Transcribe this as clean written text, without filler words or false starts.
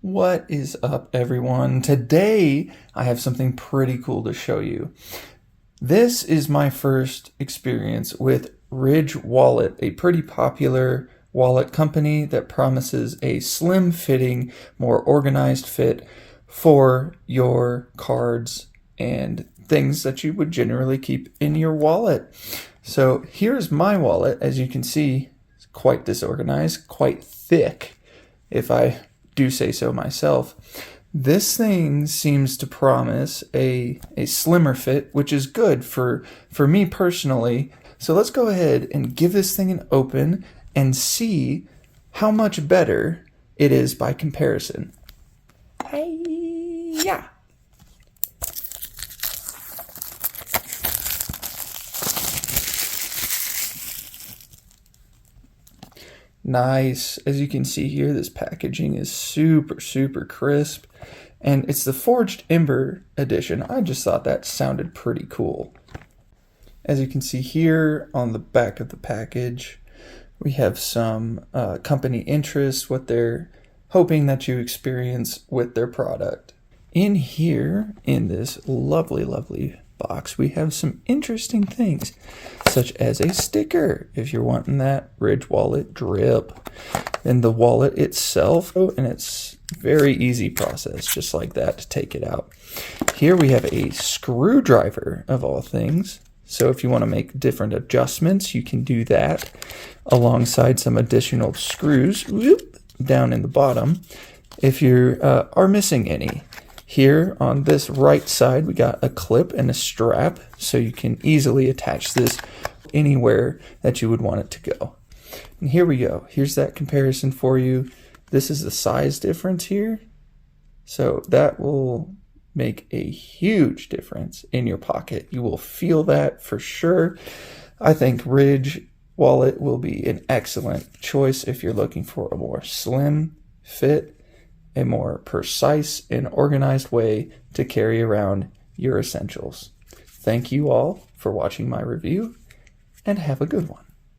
What is up, everyone? Today I have something pretty cool to show you. This is my first experience with Ridge Wallet, a pretty popular wallet company that promises a slim fitting, more organized fit for your cards and things that you would generally keep in your wallet. So here's my wallet. As you can see, it's quite disorganized, quite thick, if I do say so myself. This thing seems to promise a slimmer fit, which is good for me personally. So let's go ahead and give this thing an open and see how much better it is by comparison. Hey, yeah. Nice. As you can see here, this packaging is super crisp, and it's the Forged Ember edition. I just thought that sounded pretty cool. As you can see here on the back of the package, we have some company interest, what they're hoping that you experience with their product. In here, in this lovely box, we have some interesting things, such as a sticker if you're wanting that Ridge Wallet drip. Then the wallet itself, and it's very easy process, just like that, to take it out. Here we have a screwdriver of all things. So if you want to make different adjustments, you can do that alongside some additional screws down in the bottom if you are missing any. Here on this right side, we got a clip and a strap, so you can easily attach this anywhere that you would want it to go. And here we go. Here's that comparison for you. This is the size difference here. So that will make a huge difference in your pocket. You will feel that for sure. I think Ridge Wallet will be an excellent choice if you're looking for a more slim fit, a more precise and organized way to carry around your essentials. Thank you all for watching my review, and have a good one.